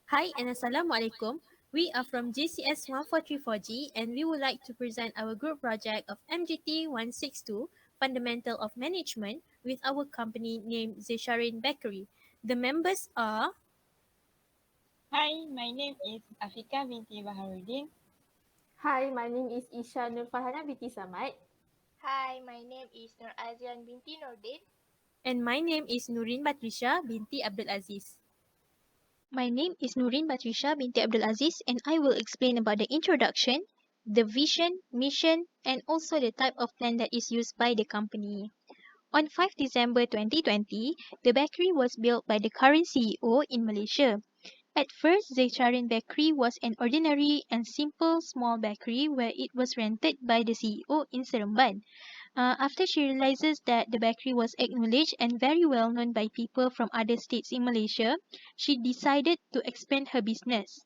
Hi and Assalamualaikum. We are from GCS 1434G and we would like to present our group project of MGT 162 Fundamental of Management with our company named Zesharin Bakery. The members are Hi, my name is Afiqah Binti Baharudin. Hi, my name is Eaisya Nurfarhana binti Samat. Hi, my name is Norazean Binti Nordin. and my name is Nurin Batrisyia Binti Aziz. My name is Nurin Batrisyia Binti Aziz, and I will explain about the introduction, the vision, mission, and also the type of plan that is used by the company. On 5 December 2020, the bakery was built by the current CEO in Malaysia. At first, Zaicharin Bakery was an ordinary and simple small bakery where it was rented by the CEO in Seremban. After she realizes that the bakery was acknowledged and very well known by people from other states in Malaysia, she decided to expand her business.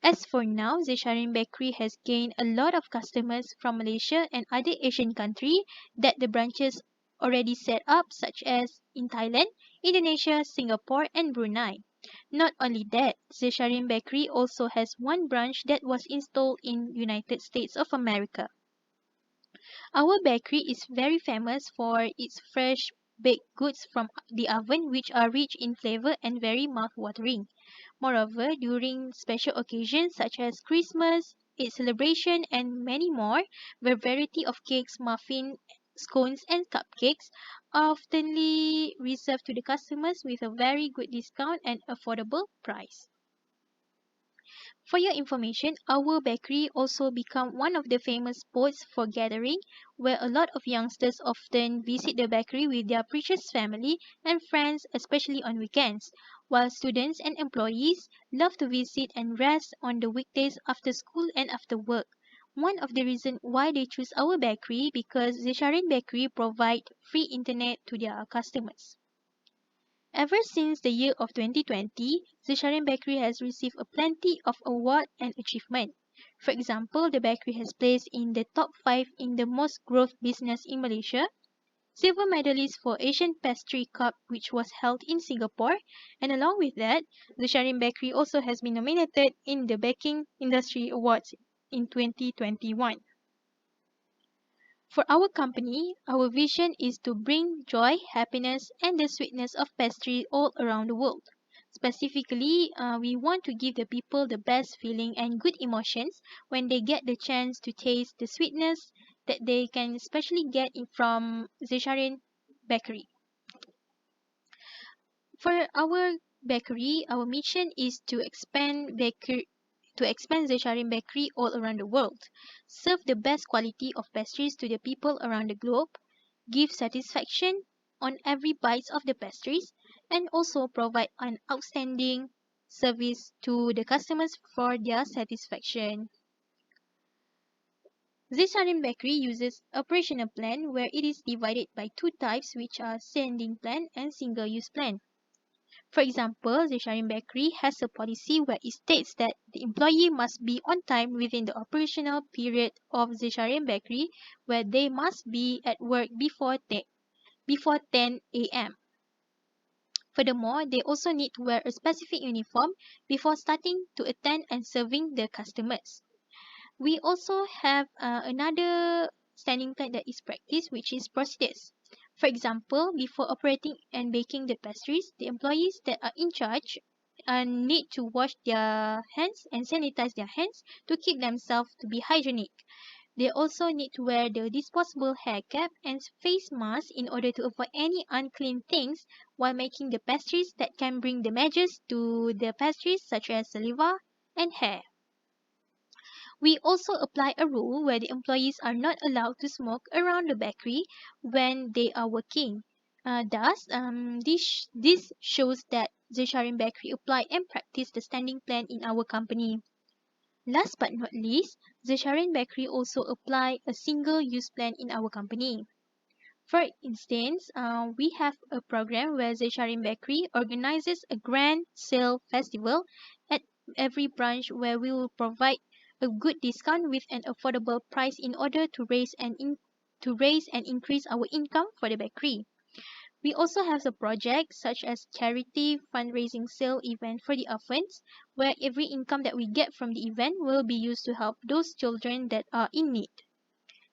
As for now, Zesharin Bakery has gained a lot of customers from Malaysia and other Asian countries that the branches already set up, such as in Thailand, Indonesia, Singapore, and Brunei. Not only that, Zesharin Bakery also has one branch that was installed in United States of America. Our bakery is very famous for its fresh baked goods from the oven, which are rich in flavor and very mouth-watering. Moreover, during special occasions such as Christmas, Eid celebration, and many more, where variety of cakes, muffins, scones, and cupcakes are oftenly reserved to the customers with a very good discount and affordable price. For your information, our bakery also become one of the famous spots for gathering, where a lot of youngsters often visit the bakery with their precious family and friends, especially on weekends, while students and employees love to visit and rest on the weekdays after school and after work. One of the reasons why they choose our bakery because the Sharon Bakery provide free internet to their customers. Ever since the year of 2020, the Sharon Bakery has received a plenty of award and achievement. For example, the bakery has placed in the top 5 in the most growth business in Malaysia, silver medalist for Asian Pastry Cup which was held in Singapore, and along with that, the Sharon Bakery also has been nominated in the Baking Industry Awards in 2021. For our company, our vision is to bring joy, happiness, and the sweetness of pastry all around the world. Specifically, we want to give the people the best feeling and good emotions when they get the chance to taste the sweetness that they can especially get from Zesharin Bakery. For our bakery, our mission is to expand Zesharin Bakery all around the world, serve the best quality of pastries to the people around the globe, give satisfaction on every bite of the pastries, and also provide an outstanding service to the customers for their satisfaction. Zesharin Bakery uses operational plan where it is divided by two types which are standing plan and single use plan. For example, the Sharin Bakery has a policy where it states that the employee must be on time within the operational period of the Sharin Bakery, where they must be at work before 10 a.m. Furthermore, they also need to wear a specific uniform before starting to attend and serving the customers. We also have another standing plan that is practiced, which is procedures. For example, before operating and baking the pastries, the employees that are in charge need to wash their hands and sanitize their hands to keep themselves to be hygienic. They also need to wear the disposable hair cap and face mask in order to avoid any unclean things while making the pastries that can bring damages to the pastries such as saliva and hair. We also apply a rule where the employees are not allowed to smoke around the bakery when they are working. This shows that the Sharin Bakery apply and practice the standing plan in our company. Last but not least, the Sharin Bakery also apply a single-use plan in our company. For instance, we have a program where the Sharin Bakery organizes a grand sale festival at every branch where we will provide a good discount with an affordable price in order to raise and increase our income for the bakery. We also have the projects such as charity fundraising sale event for the orphans, where every income that we get from the event will be used to help those children that are in need.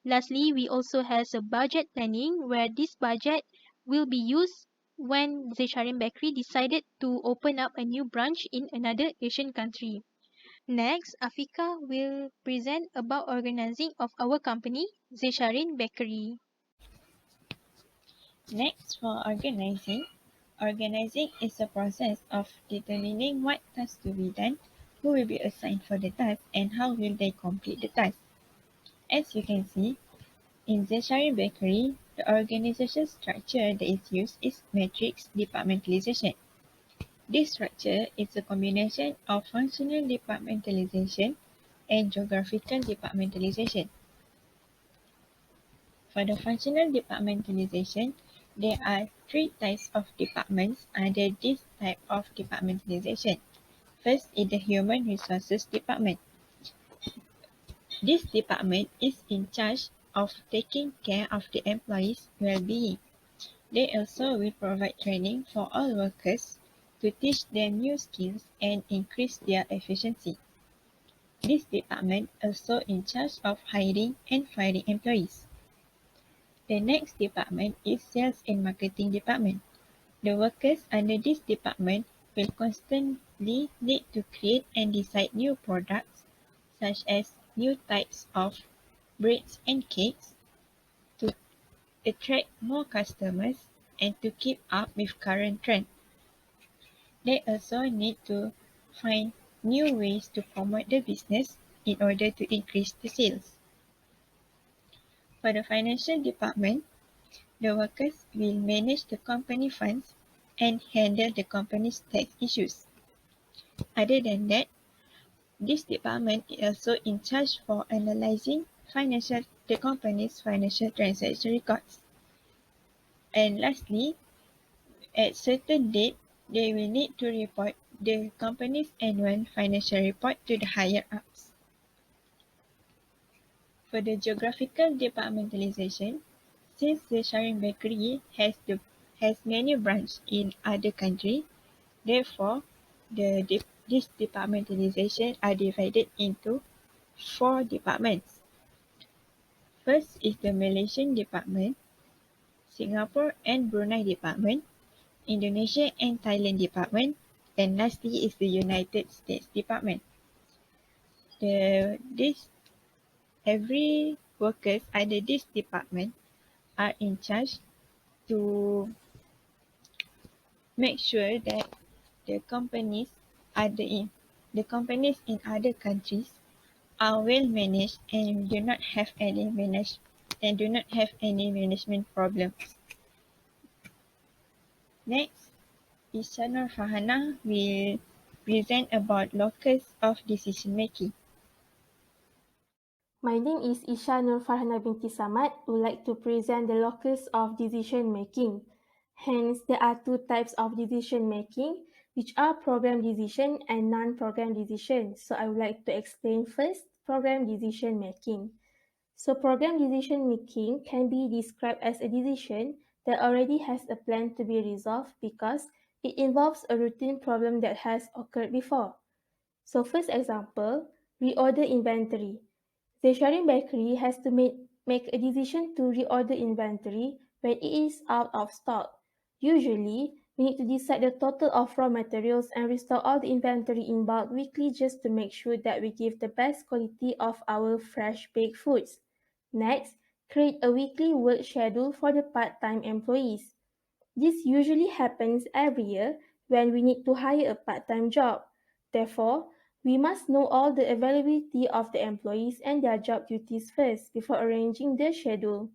Lastly, we also have a budget planning where this budget will be used when the Sharim Bakery decided to open up a new branch in another Asian country. Next, Afiqah will present about organizing of our company, Zesharin Bakery. Next, for organizing. Organizing is a process of determining what tasks to be done, who will be assigned for the task, and how will they complete the task. As you can see, in Zesharin Bakery, the organization structure that is used is matrix departmentalization. This structure is a combination of functional departmentalization and geographical departmentalization. For the functional departmentalization, there are three types of departments under this type of departmentalization. First is the Human Resources Department. This department is in charge of taking care of the employees' well-being. They also will provide training for all workers to teach them new skills and increase their efficiency. This department also in charge of hiring and firing employees. The next department is Sales and Marketing Department. The workers under this department will constantly need to create and decide new products such as new types of breads and cakes to attract more customers and to keep up with current trends. They also need to find new ways to promote the business in order to increase the sales. For the financial department, the workers will manage the company funds and handle the company's tax issues. Other than that, this department is also in charge for analyzing the company's financial transaction records. And lastly, at certain date, they will need to report the company's annual financial report to the higher ups. For the geographical departmentalization, since the Sharim Bakery has many branches in other countries, therefore this departmentalization are divided into four departments. First is the Malaysian department, Singapore and Brunei department, Indonesia and Thailand department, and lastly is the United States department. Every workers under this department are in charge to make sure that the companies the companies in other countries are well managed and do not have any management problems. Next, Eaisya Nurfarhana will present about locus of decision making. My name is Eaisya Nurfarhana Binti Samat. I would like to present the locus of decision making. Hence, there are two types of decision making, which are program decision and non-program decision. So I would like to explain first program decision making. So program decision making can be described as a decision that already has a plan to be resolved because it involves a routine problem that has occurred before. So first example, reorder inventory. The Sharing Bakery has to make a decision to reorder inventory when it is out of stock. Usually, we need to decide the total of raw materials and restore all the inventory in bulk weekly just to make sure that we give the best quality of our fresh baked foods. Next, create a weekly work schedule for the part-time employees. This usually happens every year when we need to hire a part-time job. Therefore, we must know all the availability of the employees and their job duties first before arranging the schedule.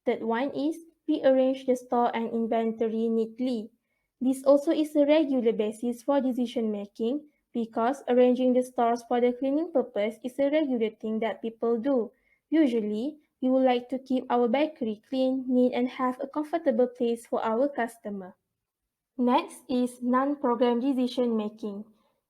Third one is rearrange the store and inventory neatly. This also is a regular basis for decision making because arranging the stores for the cleaning purpose is a regular thing that people do. Usually, we would like to keep our bakery clean, neat, and have a comfortable place for our customer. Next is non-program decision making.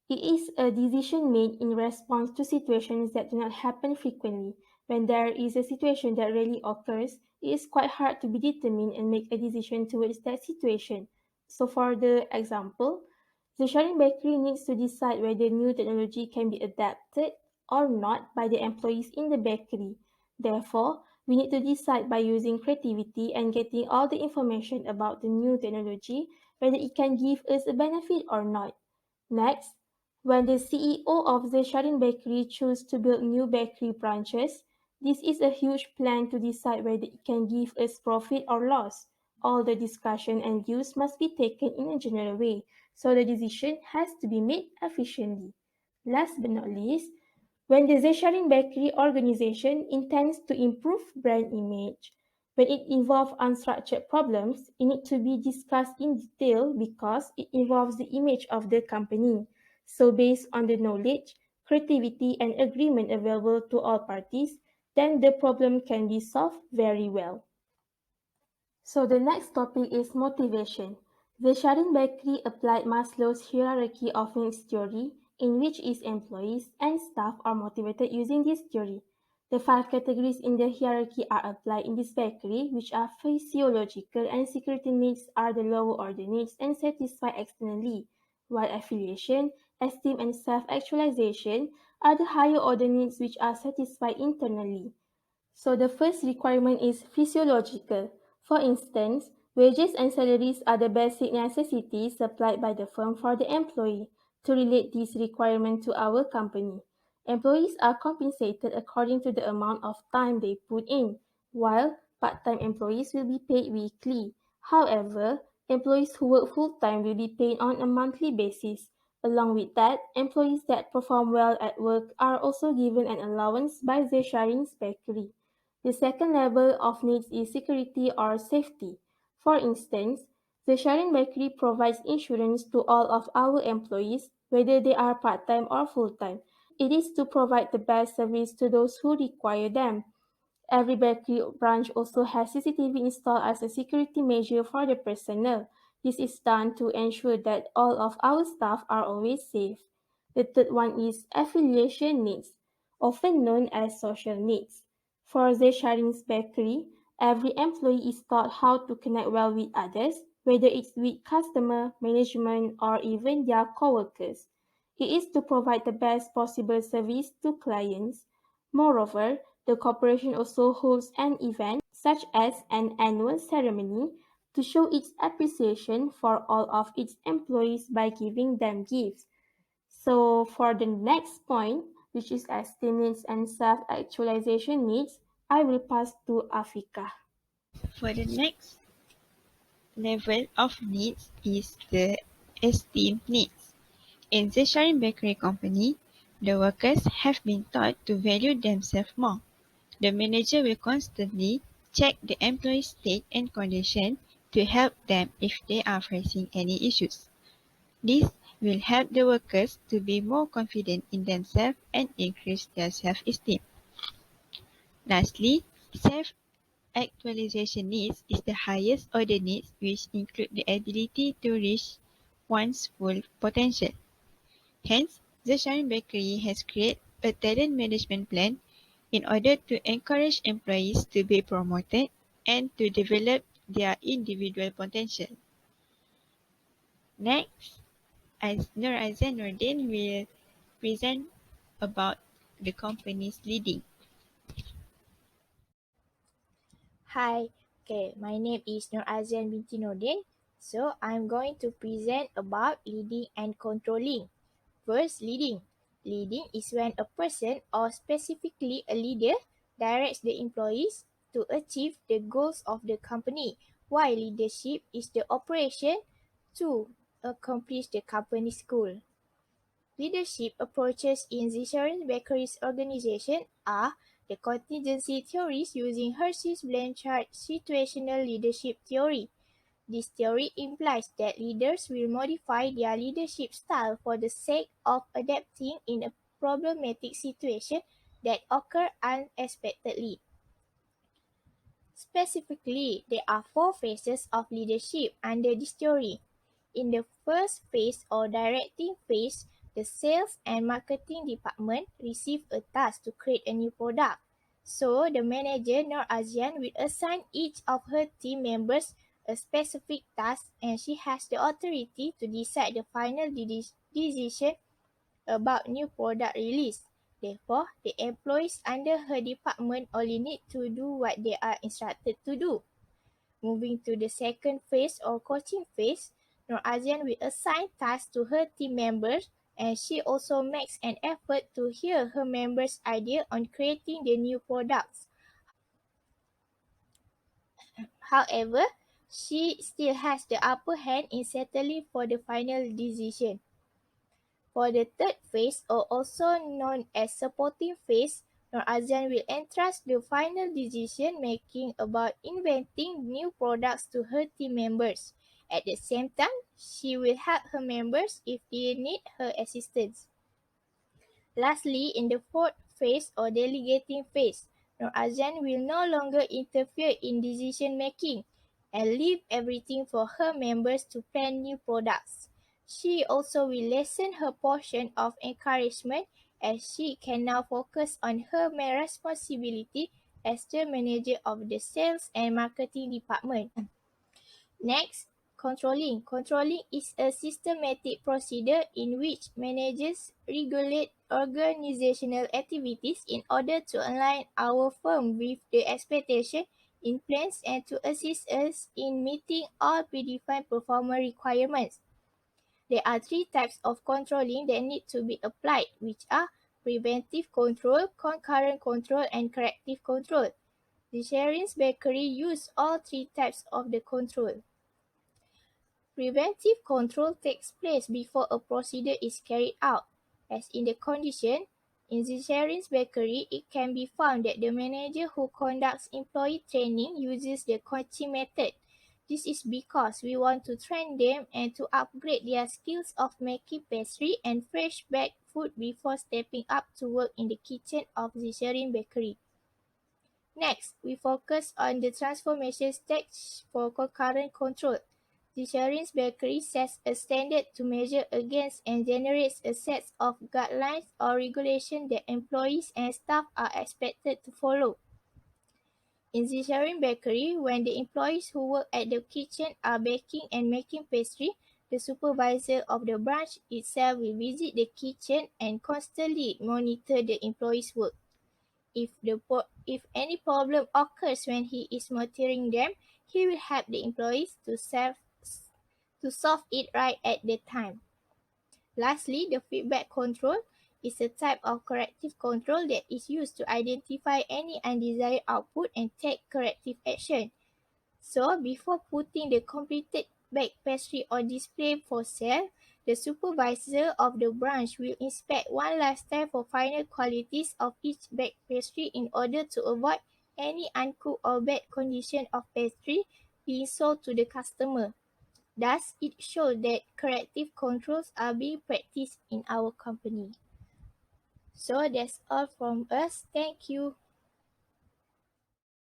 It is a decision made in response to situations that do not happen frequently. When there is a situation that really occurs, it is quite hard to be determined and make a decision towards that situation. So for the example, the sharing bakery needs to decide whether new technology can be adapted or not by the employees in the bakery. Therefore, we need to decide by using creativity and getting all the information about the new technology, whether it can give us a benefit or not. Next, when the CEO of the Sharin Bakery chose to build new bakery branches, this is a huge plan to decide whether it can give us profit or loss. All the discussion and views must be taken in a general way, so the decision has to be made efficiently. Last but not least, when the Zesharin Bakery organization intends to improve brand image, when it involves unstructured problems, it needs to be discussed in detail because it involves the image of the company. So based on the knowledge, creativity and agreement available to all parties, then the problem can be solved very well. So the next topic is motivation. The Sharin Bakery applied Maslow's hierarchy of needs theory, in which its employees and staff are motivated using this theory. The five categories in the hierarchy are applied in this bakery, which are physiological and security needs are the lower order needs and satisfied externally, while affiliation, esteem, and self-actualization are the higher order needs which are satisfied internally. So the first requirement is physiological. For instance, wages and salaries are the basic necessities supplied by the firm for the employee. To relate this requirement to our company, employees are compensated according to the amount of time they put in, while part-time employees will be paid weekly. However, employees who work full-time will be paid on a monthly basis. Along with that, employees that perform well at work are also given an allowance by the Sharin's bakery. The second level of needs is security or safety. For instance, the Sharon Bakery provides insurance to all of our employees, whether they are part-time or full-time. It is to provide the best service to those who require them. Every bakery branch also has CCTV installed as a security measure for the personnel. This is done to ensure that all of our staff are always safe. The third one is affiliation needs, often known as social needs. For the Sharing's Bakery, every employee is taught how to connect well with others, whether it's with customer, management, or even their coworkers. It is to provide the best possible service to clients. Moreover, the corporation also holds an event, such as an annual ceremony, to show its appreciation for all of its employees by giving them gifts. So, for the next point, which is esteem needs and self actualization needs, I will pass to Afiqah. For the next level of needs is the esteem needs. In the Sharing Bakery Company, the workers have been taught to value themselves more. The manager will constantly check the employee's state and condition to help them if they are facing any issues. This will help the workers to be more confident in themselves and increase their self-esteem. Lastly, self-actualization needs is the highest order needs, which include the ability to reach one's full potential. Hence, the Shine Bakery has created a talent management plan in order to encourage employees to be promoted and to develop their individual potential. Next, as Norazean Nordin will present about the company's leading. Hi, my name is Norazean Binti Nordin. So I'm going to present about leading and controlling. First, leading. Leading is when a person or specifically a leader directs the employees to achieve the goals of the company, while leadership is the operation to accomplish the company's goal. Leadership approaches in Zisharin Bakery's organization are the contingency theories using Hershey's-Blanchard situational leadership theory. This theory implies that leaders will modify their leadership style for the sake of adapting in a problematic situation that occur unexpectedly. Specifically, there are four phases of leadership under this theory. In the first phase or directing phase, the sales and marketing department receive a task to create a new product. So the manager Norazean will assign each of her team members a specific task, and she has the authority to decide the final decision about new product release. Therefore, the employees under her department only need to do what they are instructed to do. Moving to the second phase or coaching phase, Norazean will assign tasks to her team members, and she also makes an effort to hear her members' idea on creating the new products. However, she still has the upper hand in settling for the final decision. For the third phase, or also known as supporting phase, Norazean will entrust the final decision making about inventing new products to her team members. At the same time, she will help her members if they need her assistance. Lastly, in the fourth phase or delegating phase, Norazean will no longer interfere in decision making and leave everything for her members to plan new products. She also will lessen her portion of encouragement as she can now focus on her main responsibility as the manager of the sales and marketing department. Next, controlling. Controlling is a systematic procedure in which managers regulate organizational activities in order to align our firm with the expectation in plans and to assist us in meeting all predefined performance requirements. There are three types of controlling that need to be applied, which are preventive control, concurrent control, and corrective control. The Sharon's Bakery use all three types of the control. Preventive control takes place before a procedure is carried out. As in the condition, in the Sharon's Bakery, it can be found that the manager who conducts employee training uses the coaching method. This is because we want to train them and to upgrade their skills of making pastry and fresh baked food before stepping up to work in the kitchen of the Sharon Bakery. Next, we focus on the transformation stage for concurrent control. The Sharon's Bakery sets a standard to measure against and generates a set of guidelines or regulations that employees and staff are expected to follow. In the Sharon Bakery, when the employees who work at the kitchen are baking and making pastry, the supervisor of the branch itself will visit the kitchen and constantly monitor the employees' work. If any problem occurs when he is monitoring them, he will help the employees to solve it right at the time. Lastly, the feedback control is a type of corrective control that is used to identify any undesired output and take corrective action. So, before putting the completed baked pastry on display for sale, the supervisor of the branch will inspect one last time for final qualities of each baked pastry in order to avoid any uncooked or bad condition of pastry being sold to the customer. Thus, it shows that corrective controls are being practiced in our company. So, that's all from us. Thank you.